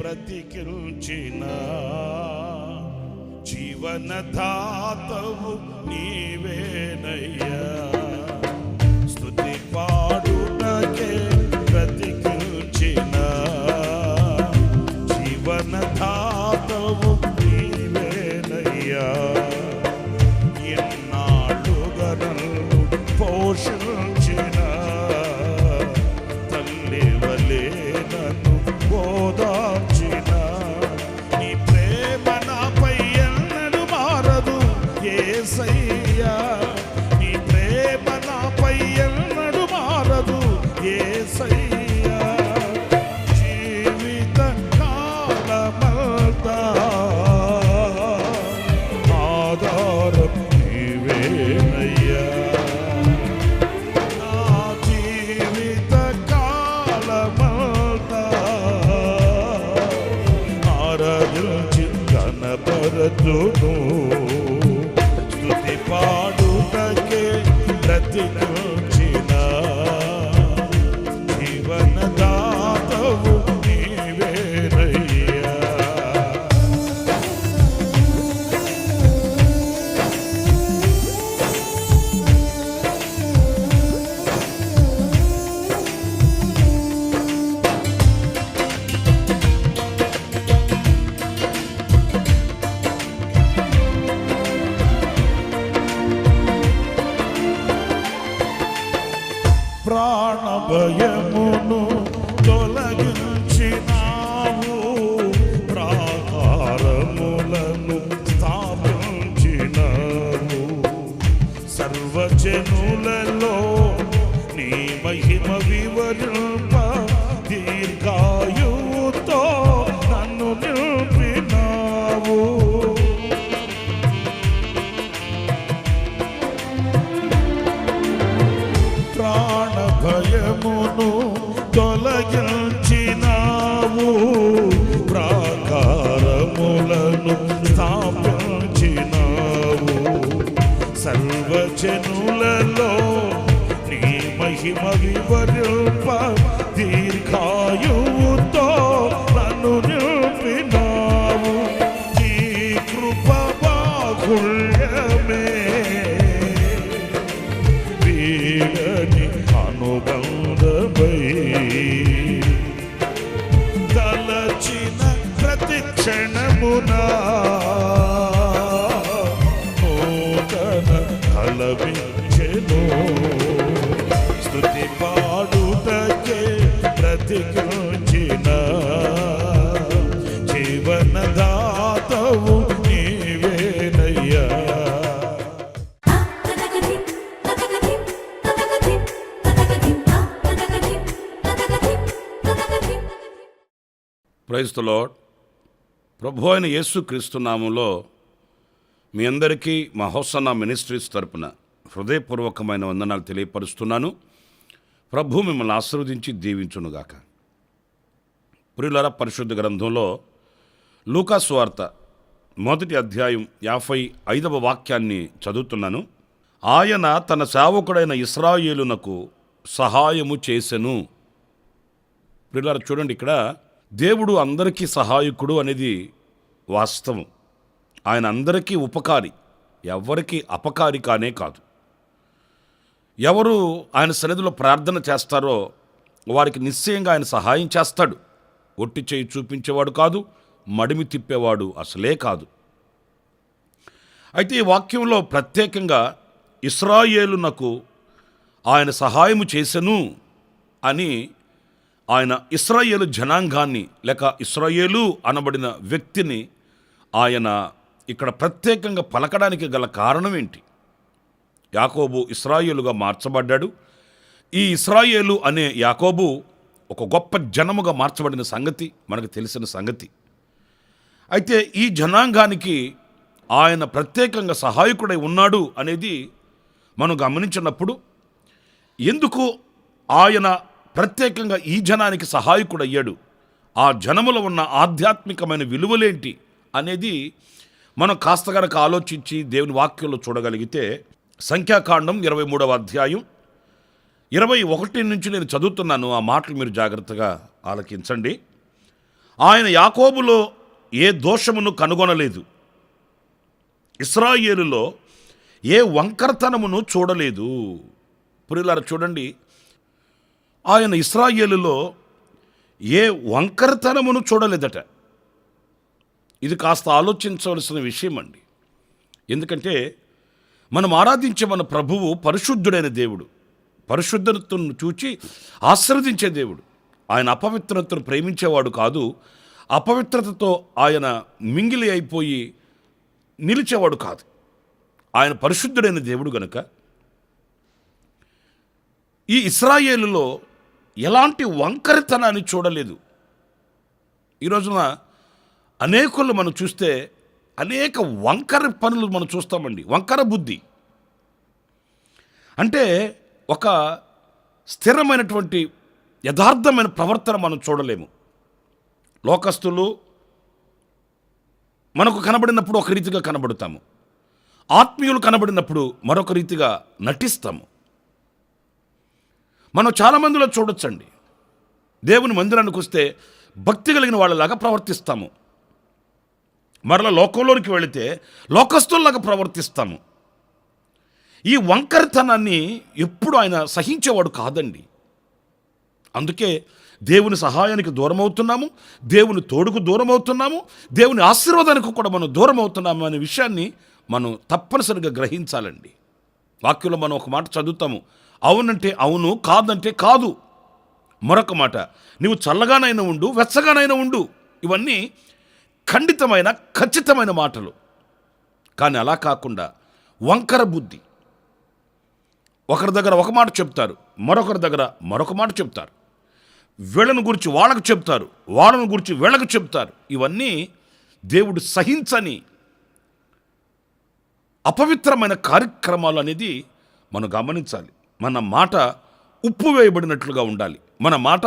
బ్రతికించిన జీవనదాతవు నీవేనయ్యా. స్తుతి పాడుటకే బ్రతికించిన జీవనదాతవు నీవేనయ్యా. ఎన్నాళ్ళుగా నన్ను పోషించిన తల్లి వలే నన్ను ఓదార్చిన నీ ప్రేమ నాపై ఎన్నడూ మారదు యేసయ్యా. నీ ప్రేమ నాపై ఎన్నడూ మారదు యేసయ్యా. జీవిత కాలమంతా ఆధారం నీవేనయ్యా. నా జీవిత కాలమంతా ఆరాధించి కనపరచును. స్తుతి పాడుటకే బ్రతికించిన జీవనదాతవు నీవేనయ్యా. ప్రాణభయమును తొలగించినావు, ప్రాకారములను స్థాపించినావు. సర్వజనులలో నీ మహిమ వివరింప దీర్ఘాయువుతో నన్ను నింపినావు. ప్రాణభయమును తొలగించినావు, ప్రాకారములను స్థాపించినావు. సర్వజనులలో నీ మహిమ వివరింప దీర్ఘాయువుతో నన్ను నింపినావు. నీ కృప బాహుళ్యమే వీడని అనుబంధమై తలచిన ప్రతి క్షణమునా నూతన కలవించెను. స్తుతి పాడుటకే బ్రతికించిన జీవనదాతవు నీవేనయ్యా. Praise the lord. ప్రభు అయిన యేసుక్రీస్తు నామములో మీ అందరికీ మా హోసన్నా మినిస్ట్రీస్ తరపున హృదయపూర్వకమైన వందనాలు తెలియపరుస్తున్నాను. ప్రభు మిమ్మల్ని ఆశీర్వదించి దీవించునుగాక. ప్రియులారా, పరిశుద్ధ గ్రంథంలో లూకా సువార్త 1వ అధ్యాయం 55వ వాక్యాన్ని చదువుతున్నాను. ఆయన తన సేవకుడైన ఇశ్రాయేలునకు సహాయము చేసెను. ప్రియులారా, చూడండి, ఇక్కడ దేవుడు అందరికీ సహాయకుడు అనేది వాస్తవం. ఆయన అందరికీ ఉపకారి, ఎవరికి అపకారి కానే కాదు. ఎవరు ఆయన సన్నిధిలో ప్రార్థన చేస్తారో వారికి నిశ్చయంగా ఆయన సహాయం చేస్తాడు. ఒట్టి చేయి చూపించేవాడు కాదు, మడిమి తిప్పేవాడు అసలే కాదు. అయితే ఈ వాక్యంలో ప్రత్యేకంగా ఇశ్రాయేలునకు ఆయన సహాయము చేసెను అని ఆయన ఇశ్రాయేలు జనాంగాన్ని లేక ఇశ్రాయేలు అనబడిన వ్యక్తిని ఆయన ఇక్కడ ప్రత్యేకంగా పలకడానికి గల కారణం ఏంటి? యాకోబు ఇశ్రాయేలుగా మార్చబడ్డాడు. ఈ ఇశ్రాయేలు అనే యాకోబు ఒక గొప్ప జనముగా మార్చబడిన సంగతి మనకు తెలిసిన సంగతి. అయితే ఈ జనాంగానికి ఆయన ప్రత్యేకంగా సహాయకుడై ఉన్నాడు అనేది మనం గమనించినప్పుడు, ఎందుకు ఆయన ప్రత్యేకంగా ఈ జనానికి సహాయకుడయ్యాడు, ఆ జనములో ఉన్న ఆధ్యాత్మికమైన విలువలేంటి అనేది మనం కాస్త గనక ఆలోచించి దేవుని వాక్యంలో చూడగలిగితే, సంఖ్యాకాండం 23వ అధ్యాయం 21 నుంచి నేను చదువుతున్నాను. ఆ మాటలు మీరు జాగ్రత్తగా ఆలకించండి. ఆయన యాకోబులో ఏ దోషమును కనుగొనలేదు, ఇశ్రాయేలులో ఏ వంకరతనమును చూడలేదు. ప్రియులారా చూడండి, ఆయన ఇశ్రాయేలులో ఏ వంకరతనమును చూడలేదట. ఇది కాస్త ఆలోచించవలసిన విషయం అండి. ఎందుకంటే మనం ఆరాధించే మన ప్రభువు పరిశుద్ధుడైన దేవుడు, పరిశుద్ధతను చూచి ఆశీర్వదించే దేవుడు. ఆయన అపవిత్రతను ప్రేమించేవాడు కాదు, అపవిత్రతతో ఆయన మింగిలి అయిపోయి నిలిచేవాడు కాదు. ఆయన పరిశుద్ధుడైన దేవుడు గనుక ఈ ఇశ్రాయేలులో ఎలాంటి వంకరతనాన్ని చూడలేదు. ఈ రోజున అనేకులు మనం చూస్తే అనేక వంకర పనులు మనం చూస్తామండి. వంకర బుద్ధి అంటే ఒక స్థిరమైనటువంటి యథార్థమైన ప్రవర్తన మనం చూడలేము. లోకస్తులు మనకు కనబడినప్పుడు ఒక రీతిగా కనబడతాము, ఆత్మీయులు కనబడినప్పుడు మరొక రీతిగా నటిస్తాము. మనం చాలామందిలో చూడొచ్చండి, దేవుని మందిరానికి వస్తే భక్తి కలిగిన వాళ్ళలాగా ప్రవర్తిస్తాము, మరలా లోకంలోనికి వెళితే లోకస్తుల్లాగా ప్రవర్తిస్తాము. ఈ వంకరతనాన్ని ఎప్పుడు ఆయన సహించేవాడు కాదండి. అందుకే దేవుని సహాయానికి దూరం అవుతున్నాము, దేవుని తోడుకు దూరం అవుతున్నాము, దేవుని ఆశీర్వాదానికి కూడా మనం దూరం అవుతున్నాము అనే విషయాన్ని మనం తప్పనిసరిగా గ్రహించాలండి. వాక్యంలో మనం ఒక మాట చదువుతాము, అవునంటే అవును, కాదంటే కాదు. మరొక మాట, నీవు చల్లగానైనా ఉండు, వెచ్చగానైనా ఉండు. ఇవన్నీ ఖండితమైన ఖచ్చితమైన మాటలు. కానీ అలా కాకుండా వంకర బుద్ధి, ఒకరి దగ్గర ఒక మాట చెప్తారు, మరొకరి దగ్గర మరొక మాట చెప్తారు, వీళ్ళను గురించి వాళ్ళకు చెప్తారు, వాళ్ళను గురించి వీళ్ళకు చెప్తారు. ఇవన్నీ దేవుడు సహించని అపవిత్రమైన కార్యక్రమాలు అనేది మనం గమనించాలి. మన మాట ఉప్పు వేయబడినట్లుగా ఉండాలి, మన మాట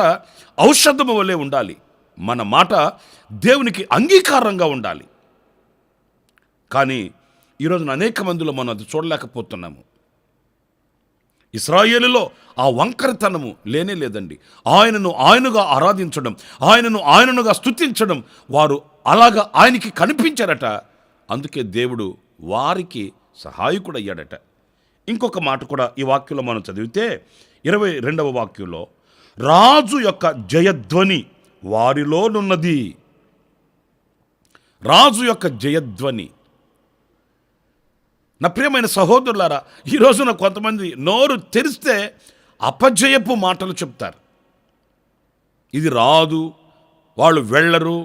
ఔషధము వలె ఉండాలి, మన మాట దేవునికి అంగీకారంగా ఉండాలి. కానీ ఈరోజున అనేక మందిలో మనం అది చూడలేకపోతున్నాము. ఇశ్రాయేలులో ఆ వంకరతనము లేనే లేదండి. ఆయనను ఆయనగా ఆరాధించడం, ఆయననుగా స్తుతించడం, వారు అలాగా ఆయనకి కనిపించారట. అందుకే దేవుడు వారికి సహాయకుడయ్యాడట. ఇంకొక మాట కూడా ఈ వాక్యంలో మనం చదివితే 22వ వాక్యంలో, రాజు యొక్క జయధ్వని వారిలోనున్నది. రాజు యొక్క జయధ్వని. నా ప్రియమైన సహోదరులారా, ఈ రోజున కొంతమంది నోరు తెరిస్తే అపజయపు మాటలు చెప్తారు. ఇది రాదు, వాళ్ళు వెళ్ళరు,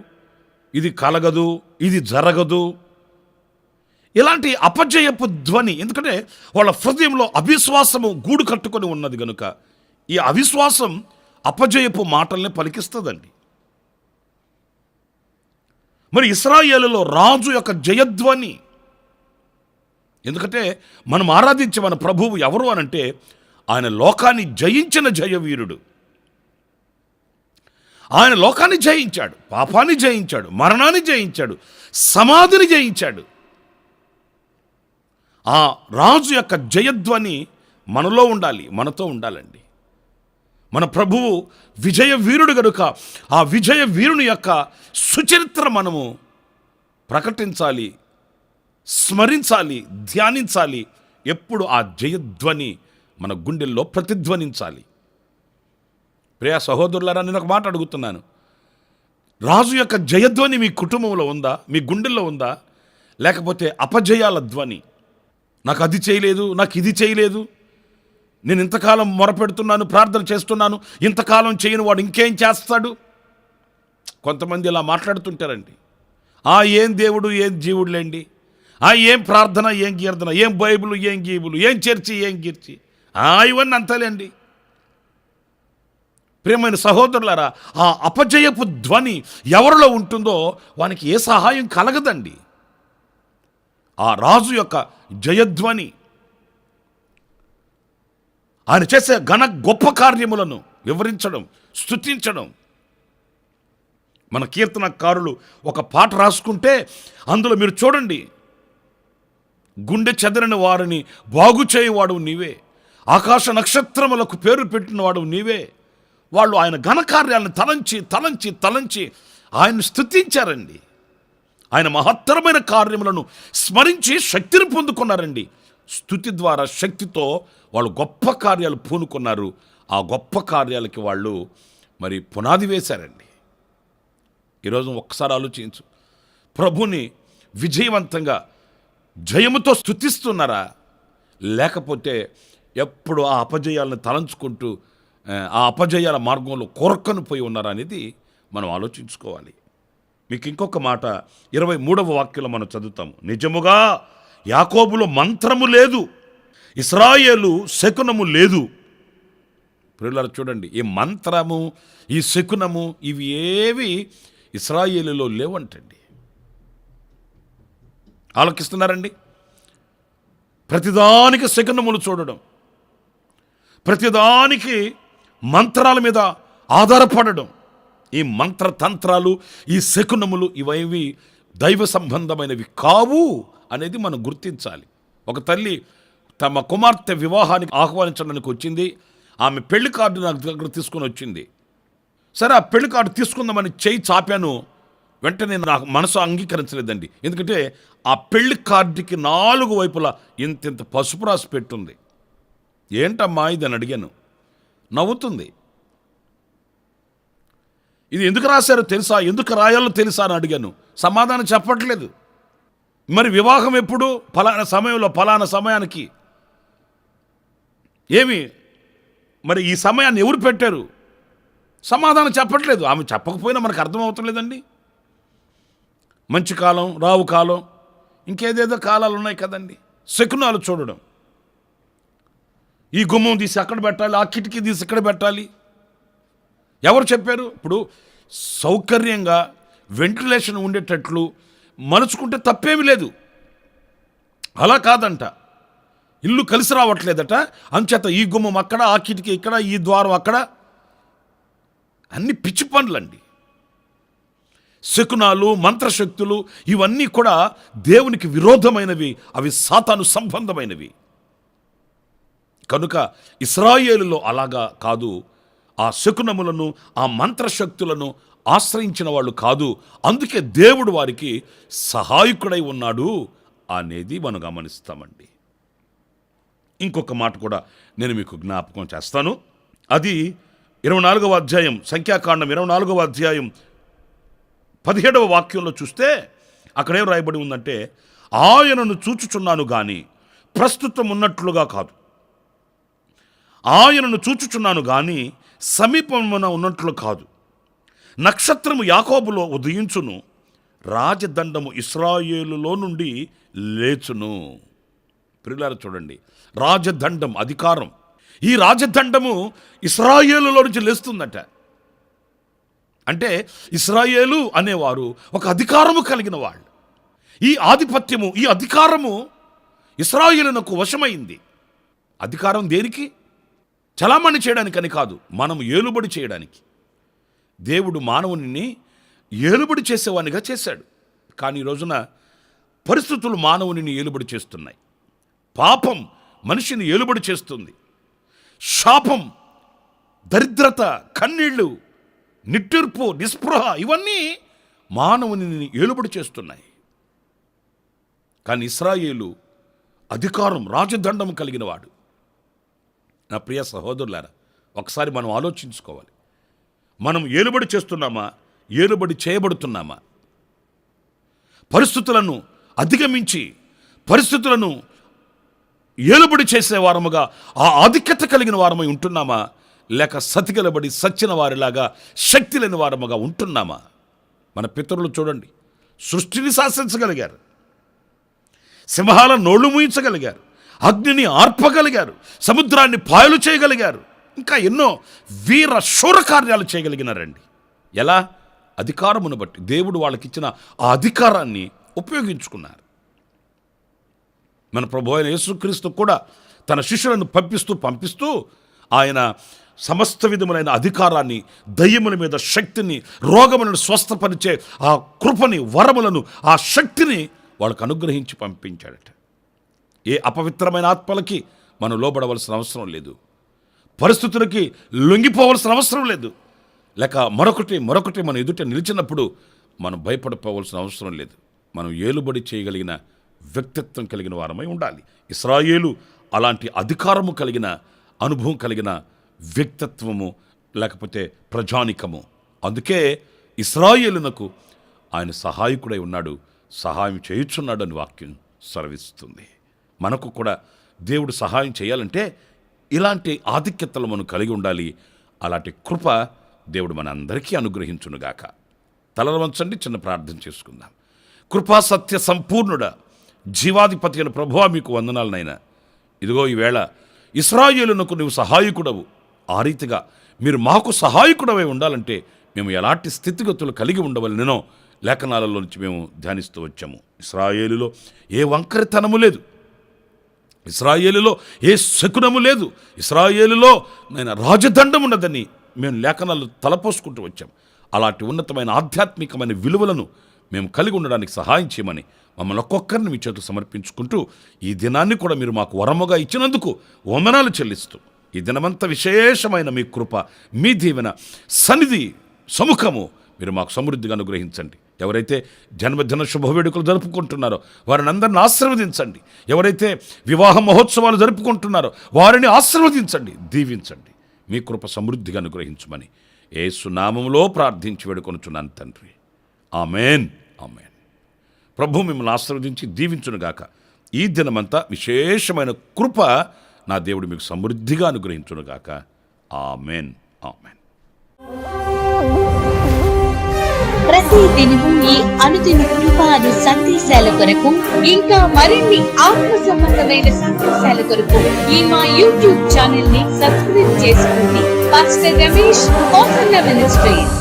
ఇది కలగదు, ఇది జరగదు, ఇలాంటి అపజయపు ధ్వని. ఎందుకంటే వాళ్ళ హృదయంలో అవిశ్వాసము గూడు కట్టుకొని ఉన్నది కనుక ఈ అవిశ్వాసం అపజయపు మాటల్ని పలికిస్తుందండి. మరి ఇశ్రాయేలులో రాజు యొక్క జయధ్వని. ఎందుకంటే మనం ఆరాధించే మన ప్రభువు ఎవరు అనంటే ఆయన లోకాన్ని జయించిన జయవీరుడు. ఆయన లోకాన్ని జయించాడు, పాపాన్ని జయించాడు, మరణాన్ని జయించాడు, సమాధిని జయించాడు. ఆ రాజు యొక్క జయధ్వని మనలో ఉండాలి, మనతో ఉండాలండి. మన ప్రభువు విజయ వీరుడు గనుక ఆ విజయ వీరుని యొక్క సుచరిత్ర మనము ప్రకటించాలి, స్మరించాలి, ధ్యానించాలి. ఎప్పుడు ఆ జయధ్వని మన గుండెల్లో ప్రతిధ్వనించాలి. ప్రియ సహోదరులారా, నేను ఒక మాట అడుగుతున్నాను, రాజు యొక్క జయధ్వని మీ కుటుంబంలో ఉందా, మీ గుండెల్లో ఉందా? లేకపోతే అపజయాల ధ్వని, నాకు అది చేయలేదు, నాకు ఇది చేయలేదు, నేను ఇంతకాలం మొరపెడుతున్నాను, ప్రార్థన చేస్తున్నాను, ఇంతకాలం చేయని వాడు ఇంకేం చేస్తాడు? కొంతమంది ఇలా మాట్లాడుతుంటారండి. ఏం దేవుడు, ఏం జీవుడులేండి, ఏం ప్రార్థన, ఏం కీర్తన, ఏం బైబిల్, ఏం గీబులు, ఏం చర్చి, ఏం కీర్చి, ఇవన్నీ అంతలేండి. ప్రియమైన సహోదరులారా, ఆ అపజయపు ధ్వని ఎవరిలో ఉంటుందో వానికి ఏ సహాయం కలగదండి. ఆ రాజు యొక్క జయధ్వని, ఆయన చేసే ఘన గొప్ప కార్యములను వివరించడం, స్తుతించడం. మన కీర్తనకారులు ఒక పాట రాసుకుంటే అందులో మీరు చూడండి, గుండె చెదరని వారిని బాగు చేయువాడు నీవే, ఆకాశ నక్షత్రములకు పేరు పెట్టినవాడు నీవే. వాళ్ళు ఆయన ఘనకార్యాలను తలంచి తలంచి తలంచి ఆయన స్తుతించారండి. ఆయన మహత్తరమైన కార్యములను స్మరించి శక్తిని పొందుకున్నారండి. స్తుతి ద్వారా శక్తితో వాళ్ళు గొప్ప కార్యాలు పూనుకున్నారు. ఆ గొప్ప కార్యాలకి వాళ్ళు మరి పునాది వేశారండి. ఈరోజు ఒక్కసారి ఆలోచించు, ప్రభుని విజయవంతంగా జయముతో స్తుతిస్తున్నారా, లేకపోతే ఎప్పుడు ఆ అపజయాలను తలంచుకుంటూ ఆ అపజయాల మార్గంలో కొరకను పోయి ఉన్నారా అనేది మనం ఆలోచించుకోవాలి. మీకు ఇంకొక మాట 23వ వాక్యంలో మనం చదువుతాము. నిజముగా యాకోబులో మంత్రము లేదు, ఇశ్రాయేలు శకునము లేదు. ప్రియులారా చూడండి, ఈ మంత్రము ఈ శకునము ఇవి ఏవి ఇశ్రాయేలులో లేవంటండి. ఆలోకిస్తున్నారండి? ప్రతిదానికి శకునములు చూడడం, ప్రతిదానికి మంత్రాల మీద ఆధారపడడం, ఈ మంత్రతంత్రాలు ఈ శకునములు ఇవేవి దైవ సంబంధమైనవి కావు అనేది మనం గుర్తించాలి. ఒక తల్లి తమ కుమార్తె వివాహానికి ఆహ్వానించడానికి వచ్చింది. ఆమె పెళ్లి కార్డు నాకు దగ్గర తీసుకొని వచ్చింది. సరే, ఆ పెళ్లి కార్డు తీసుకుందామని చేయి చాపాను. వెంటనే నాకు మనసు అంగీకరించలేదండి. ఎందుకంటే ఆ పెళ్లి కార్డుకి 4 వైపులా ఇంత పసుపు రాసి పెట్టుంది. ఏంటమ్మా ఇది అని అడిగాను. నవ్వుతుంది. ఇది ఎందుకు రాశారో తెలుసా, ఎందుకు రాయాలో తెలుసా అని అడిగాను. సమాధానం చెప్పట్లేదు. మరి వివాహం ఎప్పుడు? ఫలానా సమయంలో ఫలానా సమయానికి. ఏమి మరి ఈ సమయాన్ని ఎవరు పెట్టారు? సమాధానం చెప్పట్లేదు. ఆమె చెప్పకపోయినా మనకు అర్థమవుతలేదండి. మంచి కాలం, రావు కాలం, ఇంకేదేదో కాలాలు ఉన్నాయి కదండి. శకునాలు చూడడం, ఈ గుమ్మం తీసి అక్కడ పెట్టాలి, ఆ కిటికీ తీసి ఇక్కడ పెట్టాలి. ఎవరు చెప్పారు? ఇప్పుడు సౌకర్యంగా వెంటిలేషన్ ఉండేటట్లు మలుచుకుంటే తప్పేమీ లేదు. అలా కాదంట, ఇల్లు కలిసి రావట్లేదట. అంచేత ఈ గుమ్మం అక్కడ, ఆ కిటికీ ఇక్కడ, ఈ ద్వారం అక్కడ. అన్ని పిచ్చి పనులండి. శకునాలు, మంత్రశక్తులు ఇవన్నీ కూడా దేవునికి విరోధమైనవి. అవి సాతాను సంబంధమైనవి. కనుక ఇశ్రాయేలులో అలాగా కాదు. ఆ శకునములను, ఆ మంత్రశక్తులను ఆశ్రయించిన వాళ్ళు కాదు. అందుకే దేవుడు వారికి సహాయకుడై ఉన్నాడు అనేది మనం గమనిస్తామండి. ఇంకొక మాట కూడా నేను మీకు జ్ఞాపకం చేస్తాను. అది 24వ అధ్యాయం, సంఖ్యాకాండం 24వ అధ్యాయం 17వ వాక్యంలో చూస్తే అక్కడేం రాయబడి ఉందంటే, ఆయనను చూచుచున్నాను గాని ప్రస్తుతం ఉన్నట్లుగా కాదు, ఆయనను చూచుచున్నాను గాని సమీపమున ఉన్నట్లు కాదు. నక్షత్రము యాకోబులో ఉదయించును, రాజదండము ఇశ్రాయేలులో నుండి లేచును. ప్రియులారా చూడండి, రాజదండం అధికారం. ఈ రాజదండము ఇశ్రాయేలులో నుంచి లేస్తుందట. అంటే ఇశ్రాయేలు అనేవారు ఒక అధికారము కలిగిన వాళ్ళు. ఈ ఆధిపత్యము, ఈ అధికారము ఇశ్రాయేలునకు వశమైంది. అధికారం దేనికి? చలామణి చేయడానికని కాదు, మనం ఏలుబడి చేయడానికి. దేవుడు మానవుని ఏలుబడి చేసేవానిగా చేశాడు. కానీ ఈ రోజున పరిస్థితులు మానవుని ఏలుబడి చేస్తున్నాయి. పాపం మనిషిని ఏలుబడి చేస్తుంది. శాపం, దరిద్రత, కన్నీళ్ళు, నిట్టూర్పు, నిస్పృహ ఇవన్నీ మానవుని ఏలుబడి చేస్తున్నాయి. కానీ ఇశ్రాయేలు అధికారం, రాజదండం కలిగిన వాడు. నా ప్రియ సహోదరులారా, ఒకసారి మనం ఆలోచించుకోవాలి. మనం ఏలుబడి చేస్తున్నామా, ఏలుబడి చేయబడుతున్నామా? పరిస్థితులను అధిగమించి పరిస్థితులను ఏలుబడి చేసే వారముగా ఆ ఆధిక్యత కలిగిన వారమై ఉంటున్నామా, లేక సతిగలబడి సచ్చిన వారిలాగా శక్తి లేని వారముగా ఉంటున్నామా? మన పితరులు చూడండి, సృష్టిని శాసించగలిగారు, సింహాల నోళ్లు మూయించగలిగారు, అగ్నిని ఆర్పగలిగారు, సముద్రాన్ని పాయలు చేయగలిగారు, ఇంకా ఎన్నో వీర శూర కార్యాలు చేయగలిగినారండి. ఎలా? అధికారమును బట్టి. దేవుడు వాళ్ళకిచ్చిన ఆ అధికారాన్ని ఉపయోగించుకున్నారు. మన ప్రభు అయిన యేసుక్రీస్తు కూడా తన శిష్యులను పంపిస్తూ ఆయన సమస్త విధములైన అధికారాన్ని, దయ్యముల మీద శక్తిని, రోగములను స్వస్థపరిచే ఆ కృపని, వరములను, ఆ శక్తిని వాళ్ళకు అనుగ్రహించి పంపించాడట. ఏ అపవిత్రమైన ఆత్మలకి మనం లోబడవలసిన అవసరం లేదు. పరిస్థితులకి లొంగిపోవలసిన అవసరం లేదు. లేక మరొకటి మన ఎదుట నిలిచినప్పుడు మనం భయపడిపోవాల్సిన అవసరం లేదు. మనం ఏలుబడి చేయగలిగిన వ్యక్తిత్వం కలిగిన వారమై ఉండాలి. ఇశ్రాయేలు అలాంటి అధికారము కలిగిన, అనుభవం కలిగిన వ్యక్తిత్వము లేకపోతే ప్రజానికము. అందుకే ఇశ్రాయేలునకు ఆయన సహాయకుడై ఉన్నాడు, సహాయం చేయుచున్నాడు అని వాక్యం సెలవిస్తుంది. మనకు కూడా దేవుడు సహాయం చేయాలంటే ఇలాంటి ఆధిక్యతలు మనం కలిగి ఉండాలి. అలాంటి కృప దేవుడు మన అందరికీ అనుగ్రహించునుగాక. తలలు వంచండి, చిన్న ప్రార్థన చేసుకుందాం. కృపా సత్య సంపూర్ణుడ, జీవాధిపతి అయిన ప్రభువా, మీకు వందనాలనైనా. ఇదిగో ఈవేళ ఇశ్రాయేలునకు నువ్వు సహాయకుడవు. ఆ రీతిగా మీరు మాకు సహాయకుడవై ఉండాలంటే మేము ఎలాంటి స్థితిగతులు కలిగి ఉండవలెనో లేఖనాలలో నుంచి మేము ధ్యానిస్తూ వచ్చాము. ఇశ్రాయేలులో ఏ వంకరితనము లేదు, ఇశ్రాయేలులో ఏ శకునము లేదు, ఇశ్రాయేలులో నేను రాజదండం ఉన్నదని మేము లేఖనాలు తలపోసుకుంటూ వచ్చాం. అలాంటి ఉన్నతమైన ఆధ్యాత్మికమైన విలువలను మేము కలిగి ఉండడానికి సహాయం చేయమని మమ్మల్ని ఒక్కొక్కరిని మీ చేతులు సమర్పించుకుంటూ ఈ దినాన్ని కూడా మీరు మాకు వరముగా ఇచ్చినందుకు వందనాలు చెల్లిస్తూ ఈ దినమంతా విశేషమైన మీ కృప, మీ దీవెన, సన్నిధి, సముఖము మీరు మాకు సమృద్ధిగా అనుగ్రహించండి. ఎవరైతే జన్మదిన శుభవేడుకలు జరుపుకుంటున్నారో వారిని అందరిని ఆశీర్వదించండి. ఎవరైతే వివాహ మహోత్సవాలు జరుపుకుంటున్నారో వారిని ఆశీర్వదించండి, దీవించండి. మీ కృప సమృద్ధిగా అనుగ్రహించమని యేసు నామములో ప్రార్థించి వేడుకొనుచున్నాను తండ్రి. Amen, amen. ప్రభు మిమ్మల్ని ఆశీర్వదించి దీవించునుగాక. ఈ దినమంతా విశేషమైన కృప నా దేవుడు మీకు సమృద్ధిగా అనుగ్రహించునుగాక. Amen, amen. ప్రతి దినము ఈ అనుదిన కృపాను సందేశాల కొరకు, ఇంకా మరిన్ని ఆత్మ సంబంధమైన సందేశాల కొరకు ఈ మా యూట్యూబ్ ఛానల్ ని సబ్స్క్రైబ్ చేసుకోండి. Pastor Ramesh, ministries.